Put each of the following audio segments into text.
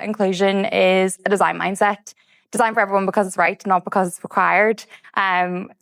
Inclusion is a design mindset. Design for everyone because it's right, not because it's required.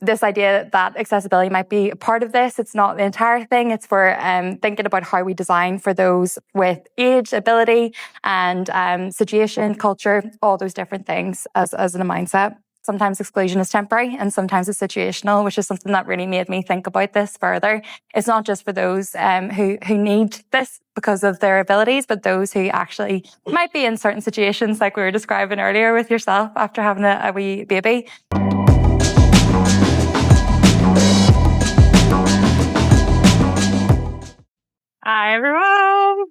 This idea that accessibility might be a part of this, it's not the entire thing. It's for thinking about how we design for those with age, ability, and situation, culture, all those different things as in a mindset. Sometimes exclusion is temporary and sometimes it's situational, which is something that really made me think about this further. It's not just for those who need this because of their abilities, but those who actually might be in certain situations, like we were describing earlier with yourself after having a wee baby. Hi, everyone.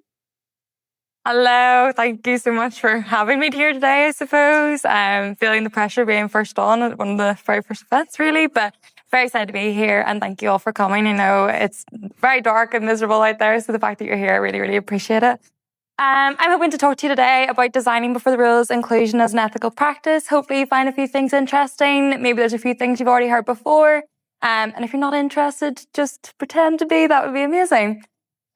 Hello, thank you so much for having me here today, I suppose. Feeling the pressure being first on at one of the very first events, really, but very excited to be here and thank you all for coming. I know it's very dark and miserable out there, so the fact that you're here, I really, really appreciate it. I'm hoping to talk to you today about designing before the rules, inclusion as an ethical practice. Hopefully you find a few things interesting. Maybe there's a few things you've already heard before. And if you're not interested, just pretend to be, that would be amazing.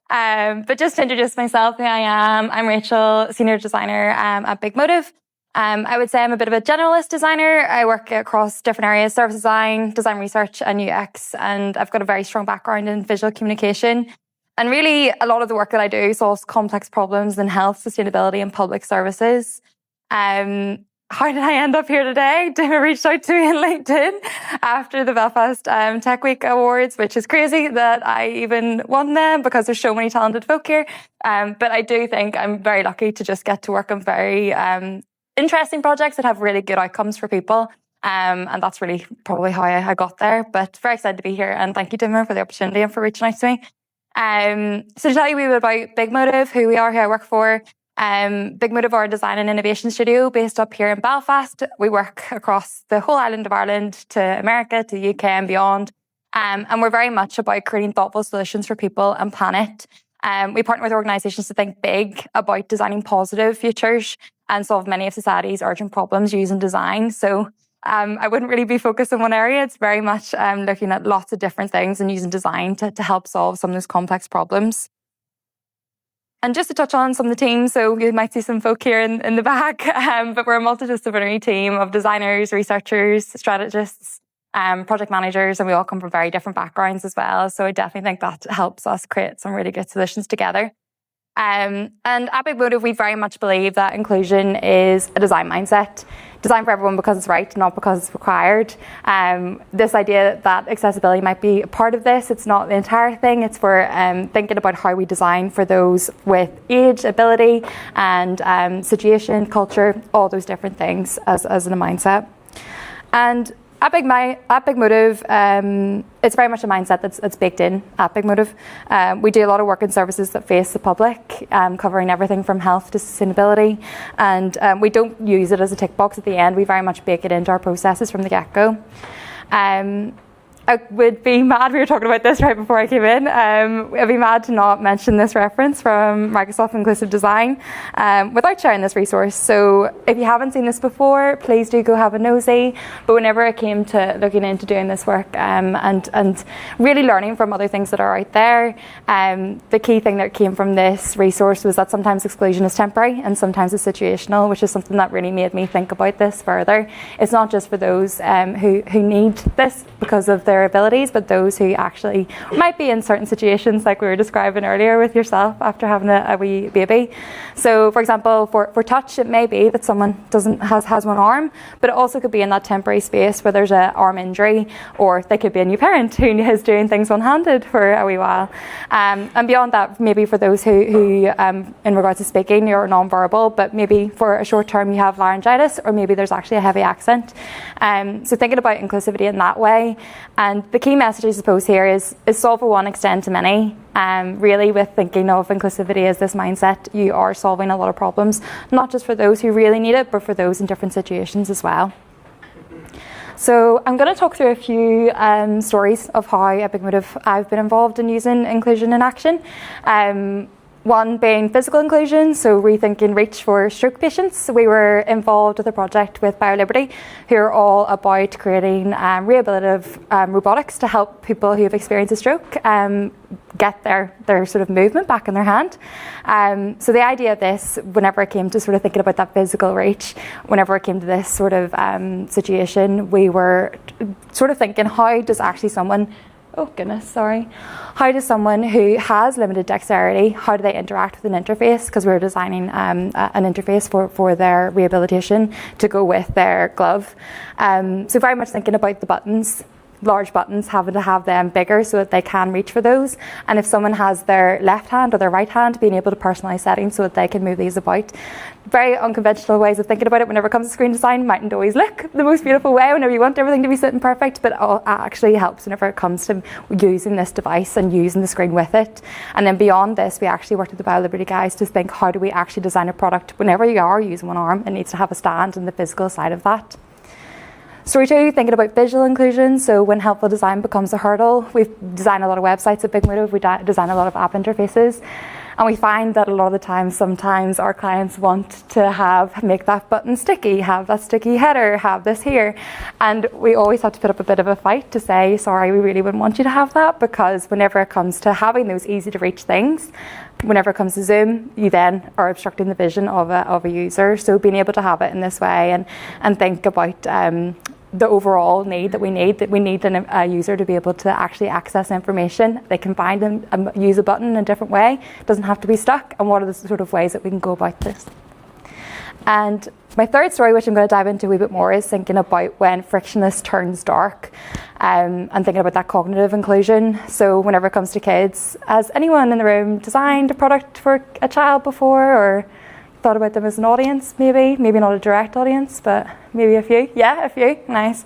But just to introduce myself, who I am, I'm Rachel, senior designer at Big Motive. I would say I'm a bit of a generalist designer. I work across different areas, service design, design research, and UX, and I've got a very strong background in visual communication. And really, a lot of the work that I do solves complex problems in health, sustainability, and public services. How did I end up here today? Dima reached out to me on LinkedIn after the Belfast Tech Week Awards, which is crazy that I even won them because there's so many talented folk here. But I do think I'm very lucky to just get to work on very interesting projects that have really good outcomes for people. And that's really probably how I got there. But very excited to be here. And thank you, Dima, for the opportunity and for reaching out to me. So to tell you a wee bit about Big Motive, who we are, who I work for. Big Motive are a design and innovation studio based up here in Belfast. We work across the whole island of Ireland to America, to the UK and beyond. And we're very much about creating thoughtful solutions for people and planet. We partner with organisations to think big about designing positive futures and solve many of society's urgent problems using design. So I wouldn't really be focused on one area. It's very much looking at lots of different things and using design to help solve some of those complex problems. And just to touch on some of the teams, so you might see some folk here in the back, but we're a multidisciplinary team of designers, researchers, strategists, project managers, and we all come from very different backgrounds as well. So I definitely think that helps us create some really good solutions together. And at Big Motive, we very much believe that inclusion is a design mindset. Design for everyone because it's right, not because it's required. This idea that accessibility might be a part of this, it's not the entire thing. It's for thinking about how we design for those with age, ability, and situation, culture, all those different things as in a mindset. And at Big Motive, it's very much a mindset that's baked in at Big Motive. We do a lot of work in services that face the public, covering everything from health to sustainability. And we don't use it as a tick box at the end. We very much bake it into our processes from the get-go. I would be mad, we were talking about this right before I came in, I'd be mad to not mention this reference from Microsoft Inclusive Design without sharing this resource. So if you haven't seen this before, please do go have a nosy. But whenever it came to looking into doing this work and really learning from other things that are out there, the key thing that came from this resource was that sometimes exclusion is temporary and sometimes it's situational, which is something that really made me think about this further. It's not just for those who need this because of their abilities, but those who actually might be in certain situations, like we were describing earlier with yourself after having a wee baby. So for example, for touch, it may be that someone has one arm, but it also could be in that temporary space where there's an arm injury, or they could be a new parent who is doing things one-handed for a wee while. And beyond that, maybe for those who in regards to speaking, you're non-verbal, but maybe for a short term you have laryngitis, or maybe there's actually a heavy accent. So thinking about inclusivity in that way. And the key message, I suppose, here is solve for one, extend to many. Really, with thinking of inclusivity as this mindset, you are solving a lot of problems, not just for those who really need it, but for those in different situations as well. So I'm going to talk through a few stories of how at Big Motive I've been involved in using inclusion in action. One being physical inclusion, so rethinking reach for stroke patients. We were involved with a project with BioLiberty, who are all about creating rehabilitative robotics to help people who have experienced a stroke get their sort of movement back in their hand. So the idea of this, whenever it came to sort of thinking about that physical reach, whenever it came to this sort of situation, we were sort of thinking, how does actually someone, how does someone who has limited dexterity, how do they interact with an interface? Because we were designing an interface for their rehabilitation to go with their glove. So very much thinking about the buttons, large buttons, having to have them bigger so that they can reach for those. And if someone has their left hand or their right hand, being able to personalise settings so that they can move these about. Very unconventional ways of thinking about it whenever it comes to screen design. Mightn't always look the most beautiful way whenever you want everything to be sitting perfect, but it actually helps whenever it comes to using this device and using the screen with it. And then beyond this, we actually worked with the BioLiberty guys to think, how do we actually design a product whenever you are using one arm, it needs to have a stand and the physical side of that. Story 2, thinking about visual inclusion. So when helpful design becomes a hurdle, we've designed a lot of websites at Big Meetup, we design a lot of app interfaces, and we find that a lot of the time, sometimes our clients want to make that button sticky, have that sticky header, have this here, and we always have to put up a bit of a fight to say, sorry, we really wouldn't want you to have that, because whenever it comes to having those easy to reach things, whenever it comes to Zoom, you then are obstructing the vision of a user. So being able to have it in this way and think about the overall need that we need a user to be able to actually access information. They can find and use a button in a different way. It doesn't have to be stuck. And what are the sort of ways that we can go about this? And my third story, which I'm going to dive into a wee bit more, is thinking about when frictionless turns dark, and thinking about that cognitive inclusion. So whenever it comes to kids, has anyone in the room designed a product for a child before, or thought about them as an audience? Maybe not a direct audience, but maybe a few. Yeah, a few. Nice.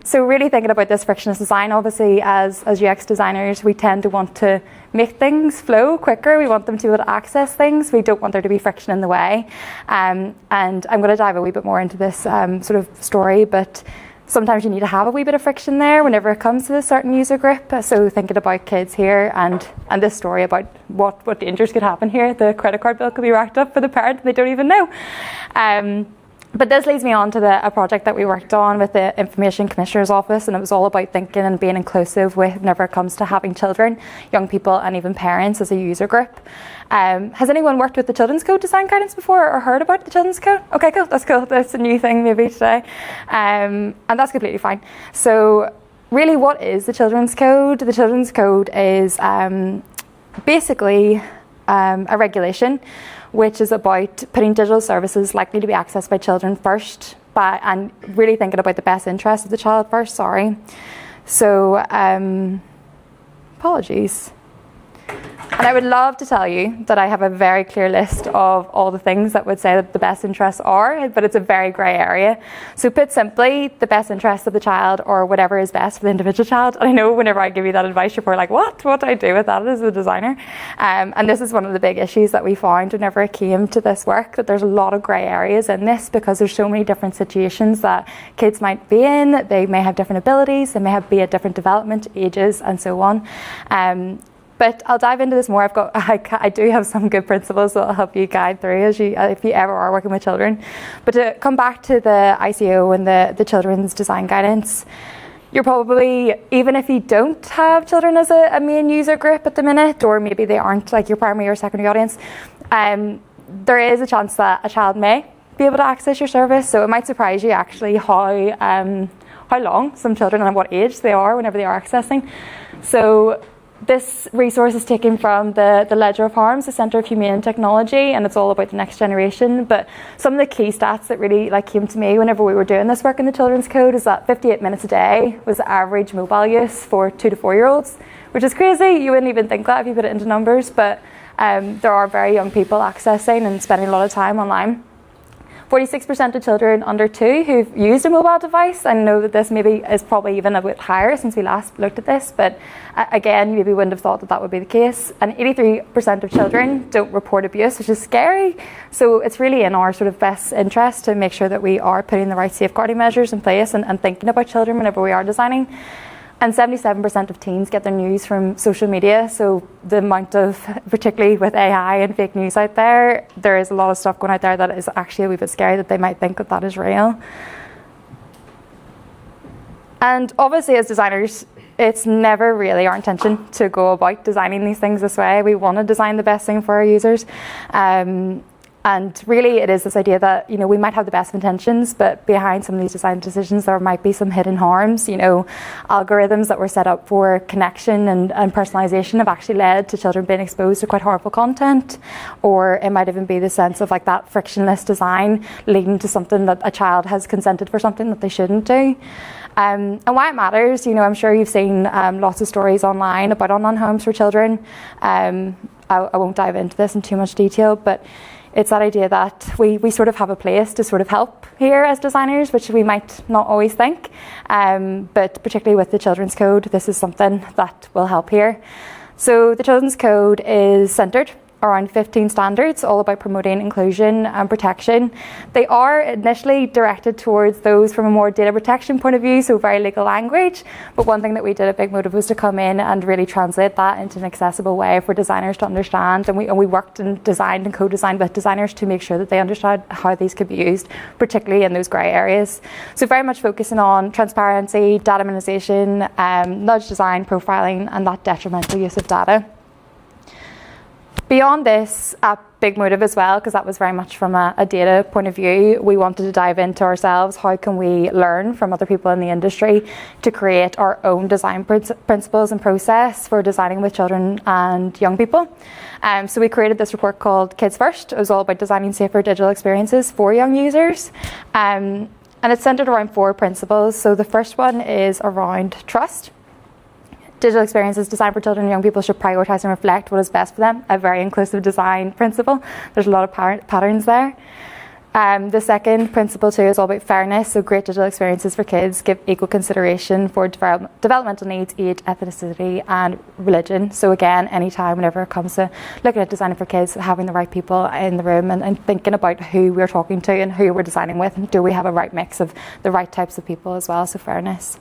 So really thinking about this frictionless design. Obviously, as UX designers, we tend to want to make things flow quicker. We want them to be able to access things. We don't want there to be friction in the way. And I'm going to dive a wee bit more into this sort of story, but sometimes you need to have a wee bit of friction there whenever it comes to a certain user group. So thinking about kids here, and this story about what dangers could happen here. The credit card bill could be racked up for the parent, they don't even know. But this leads me on to a project that we worked on with the Information Commissioner's Office, and it was all about thinking and being inclusive whenever it comes to having children, young people, and even parents as a user group. Has anyone worked with the Children's Code design guidance before, or heard about the Children's Code? Okay, cool, that's cool. That's a new thing maybe today. And that's completely fine. So really, what is the Children's Code? The Children's Code is basically a regulation which is about putting digital services likely to be accessed by children first, and really thinking about the best interest of the child first, So, apologies. And I would love to tell you that I have a very clear list of all the things that would say that the best interests are, but it's a very grey area. So put simply, the best interest of the child, or whatever is best for the individual child. And I know whenever I give you that advice, you're probably like, what do I do with that as a designer? And this is one of the big issues that we found whenever it came to this work, that there's a lot of grey areas in this, because there's so many different situations that kids might be in. They may have different abilities, they may be at different development ages, and so on. But I'll dive into this more. I do have some good principles that will help you guide through if you ever are working with children. But to come back to the ICO and the children's design guidance, you're probably, even if you don't have children as a main user group at the minute, or maybe they aren't like your primary or secondary audience, there is a chance that a child may be able to access your service. So it might surprise you actually how long some children and what age they are whenever they are accessing. So this resource is taken from the Ledger of Harms, the Centre of Humane Technology, and it's all about the next generation. But some of the key stats that really came to me whenever we were doing this work in the Children's Code is that 58 minutes a day was the average mobile use for 2 to 4 year olds, which is crazy. You wouldn't even think that if you put it into numbers, but there are very young people accessing and spending a lot of time online. 46% of children under 2 who've used a mobile device. I know that this maybe is probably even a bit higher since we last looked at this, but again, you maybe wouldn't have thought that would be the case. And 83% of children don't report abuse, which is scary. So it's really in our sort of best interest to make sure that we are putting the right safeguarding measures in place and thinking about children whenever we are designing. And 77% of teens get their news from social media. So the amount of, particularly with AI and fake news out there is a lot of stuff going out there that is actually a wee bit scary, that they might think that is real. And obviously as designers, it's never really our intention to go about designing these things this way. We want to design the best thing for our users. And really it is this idea that, you know, we might have the best of intentions, but behind some of these design decisions there might be some hidden harms. You know, algorithms that were set up for connection and personalization have actually led to children being exposed to quite harmful content. Or it might even be the sense of like that frictionless design leading to something that a child has consented for something that they shouldn't do. And why it matters, you know, I'm sure you've seen lots of stories online about online homes for children. I won't dive into this in too much detail, but it's that idea that we sort of have a place to sort of help here as designers, which we might not always think. But particularly with the Children's Code, this is something that will help here. So the Children's Code is centred around 15 standards, all about promoting inclusion and protection. They are initially directed towards those from a more data protection point of view, so very legal language. But one thing that we did at Big Motive was to come in and really translate that into an accessible way for designers to understand. And we worked and designed and co-designed with designers to make sure that they understood how these could be used, particularly in those grey areas. So very much focusing on transparency, data minimization, nudge design, profiling, and that detrimental use of data. Beyond this, at Big Motive as well, because that was very much from a data point of view, we wanted to dive into ourselves. How can we learn from other people in the industry to create our own design principles and process for designing with children and young people? So we created this report called Kids First. It was all about designing safer digital experiences for young users. And it's centred around 4 principles. So the first one is around trust. Digital experiences designed for children and young people should prioritise and reflect what is best for them. A very inclusive design principle. There's a lot of patterns there. The second principle too is all about fairness. So great digital experiences for kids give equal consideration for developmental needs, age, ethnicity and religion. So again, anytime whenever it comes to looking at designing for kids, having the right people in the room and thinking about who we're talking to and who we're designing with, and do we have a right mix of the right types of people as well, so fairness.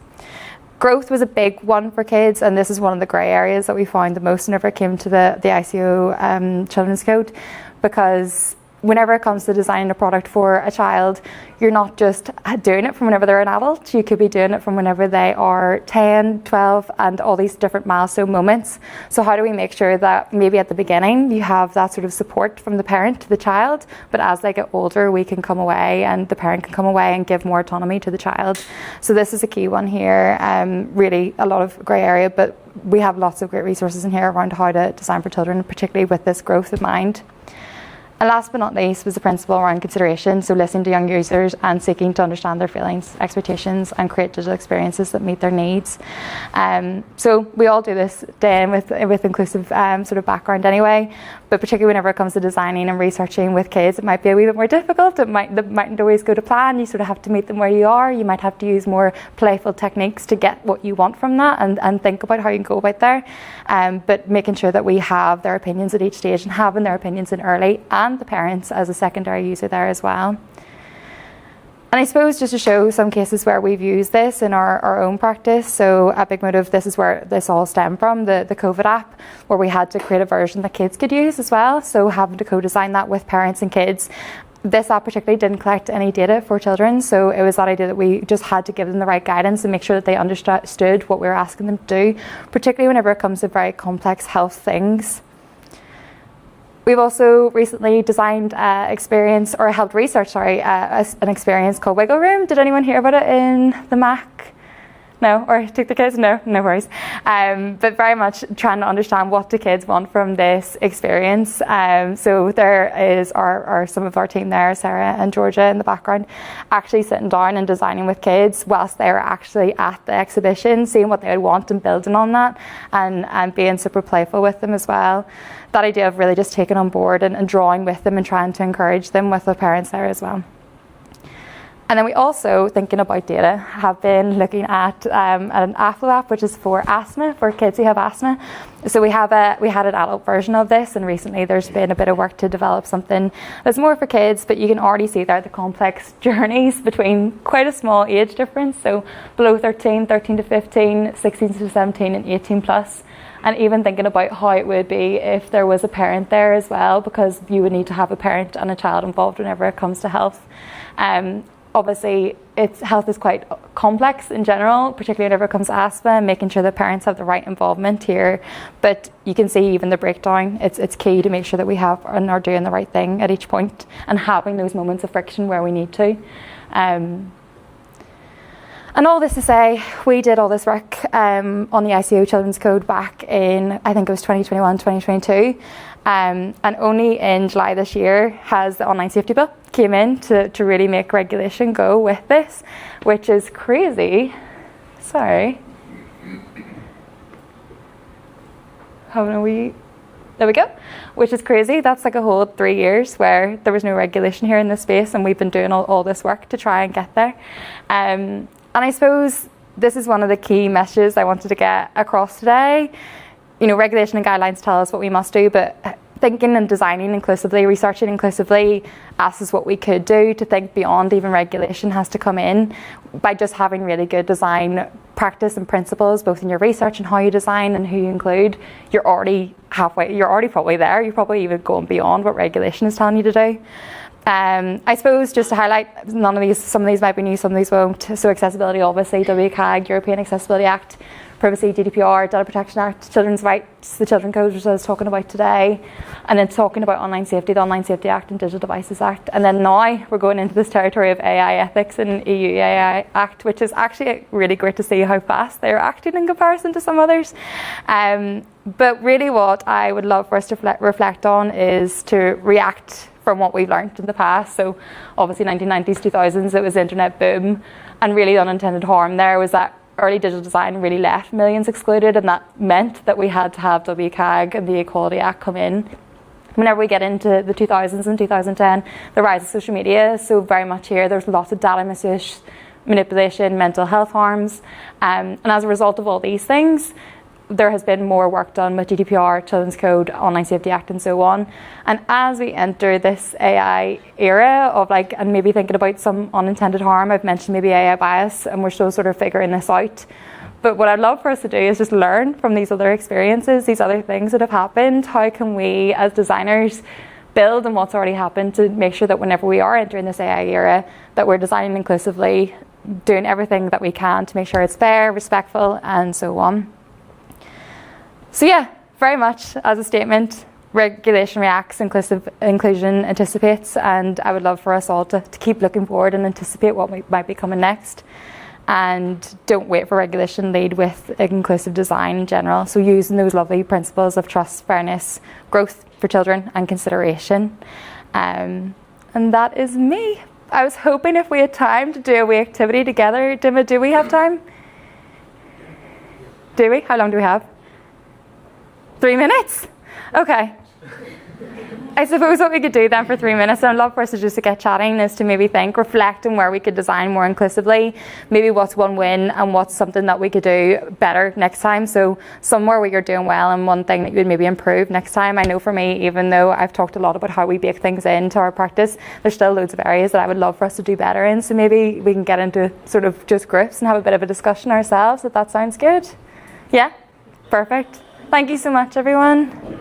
Growth was a big one for kids, and this is one of the grey areas that we found the most whenever it came to the ICO Children's Code, because whenever it comes to designing a product for a child, you're not just doing it from whenever they're an adult. You could be doing it from whenever they are 10, 12, and all these different milestone moments. So how do we make sure that maybe at the beginning you have that sort of support from the parent to the child, but as they get older we can come away and the parent can come away and give more autonomy to the child. So this is a key one here. Really a lot of grey area, but we have lots of great resources in here around how to design for children, particularly with this growth in mind. And last but not least was the principle around consideration, so listening to young users and seeking to understand their feelings, expectations and create digital experiences that meet their needs. So we all do this day in with inclusive sort of background anyway, but particularly whenever it comes to designing and researching with kids, it might be a wee bit more difficult. It mightn't always go to plan. You sort of have to meet them where you are. You might have to use more playful techniques to get what you want from that and think about how you can go about there. But making sure that we have their opinions at each stage and having their opinions in early, and the parents as a secondary user there as well. And I suppose just to show some cases where we've used this in our own practice. So at Big Motive, this is where this all stemmed from, the COVID app, where we had to create a version that kids could use as well. So having to co-design that with parents and kids. This app particularly didn't collect any data for children, so it was that idea that we just had to give them the right guidance and make sure that they understood what we were asking them to do, particularly whenever it comes to very complex health things. We've also recently designed an experience called Wiggle Room. Did anyone hear about it in the Mac? No? Or took the kids? No worries. But very much trying to understand what the kids want from this experience. So there is some of our team there, Sarah and Georgia in the background, actually sitting down and designing with kids whilst they were actually at the exhibition, seeing what they would want and building on that, and being super playful with them as well. That idea of really just taking on board and drawing with them and trying to encourage them with the parents there as well. And then we also, thinking about data, have been looking at an AFLO app, which is for asthma, for kids who have asthma. So we had an adult version of this, and recently there's been a bit of work to develop something that's more for kids, but you can already see there the complex journeys between quite a small age difference. So below 13 to 15, 16 to 17 and 18 plus. And even thinking about how it would be if there was a parent there as well, because you would need to have a parent and a child involved whenever it comes to health. obviously health is quite complex in general, particularly whenever it comes to asthma, making sure that parents have the right involvement here. But you can see even the breakdown, it's key to make sure that we have and are doing the right thing at each point and having those moments of friction where we need to. And all this to say, we did all this work on the ICO Children's Code back in, I think it was 2021, 2022. And only in July this year has the online safety bill came in to really make regulation go with this, which is crazy. Sorry. There we go. Which is crazy. That's like a whole 3 years where there was no regulation here in this space, and we've been doing all this work to try and get there. And I suppose this is one of the key messages I wanted to get across today. You know, regulation and guidelines tell us what we must do, but thinking and designing inclusively, researching inclusively asks us what we could do to think beyond even regulation has to come in by just having really good design practice and principles, both in your research and how you design and who you include. You're already probably there. You're probably even going beyond what regulation is telling you to do. I suppose just to highlight, some of these might be new, some of these won't. So accessibility, obviously, WCAG, European Accessibility Act, Privacy, GDPR, Data Protection Act, Children's Rights, the Children's Code, which I was talking about today, and then talking about online safety, the Online Safety Act and Digital Devices Act. And then now we're going into this territory of AI ethics and EU AI Act, which is actually really great to see how fast they're acting in comparison to some others. But really what I would love for us to reflect on is to react from what we've learned in the past. So obviously 1990s, 2000s, it was the internet boom, and really the unintended harm there was that early digital design really left millions excluded, and that meant that we had to have WCAG and the Equality Act come in. Whenever we get into the 2000s and 2010, the rise of social media, so very much here, there's lots of data misuse, manipulation, mental health harms, and as a result of all these things, there has been more work done with GDPR, Children's Code, Online Safety Act and so on. And as we enter this AI era of and maybe thinking about some unintended harm, I've mentioned maybe AI bias, and we're still sort of figuring this out. But what I'd love for us to do is just learn from these other experiences, these other things that have happened. How can we as designers build on what's already happened to make sure that whenever we are entering this AI era, that we're designing inclusively, doing everything that we can to make sure it's fair, respectful and so on. So yeah, very much as a statement, regulation reacts, inclusion anticipates, and I would love for us all to keep looking forward and anticipate what might be coming next. And don't wait for regulation, lead with inclusive design in general. So using those lovely principles of trust, fairness, growth for children and consideration. And that is me. I was hoping if we had time to do a wee activity together. Dima, do we have time? Do we? How long do we have? 3 minutes? Okay. I suppose what we could do then for 3 minutes, and I'd love for us to just get chatting, is to maybe reflect on where we could design more inclusively, maybe what's one win and what's something that we could do better next time. So somewhere where you're doing well and one thing that you would maybe improve next time. I know for me, even though I've talked a lot about how we bake things into our practice, there's still loads of areas that I would love for us to do better in. So maybe we can get into sort of just groups and have a bit of a discussion ourselves, if that sounds good. Yeah? Perfect. Thank you so much, everyone.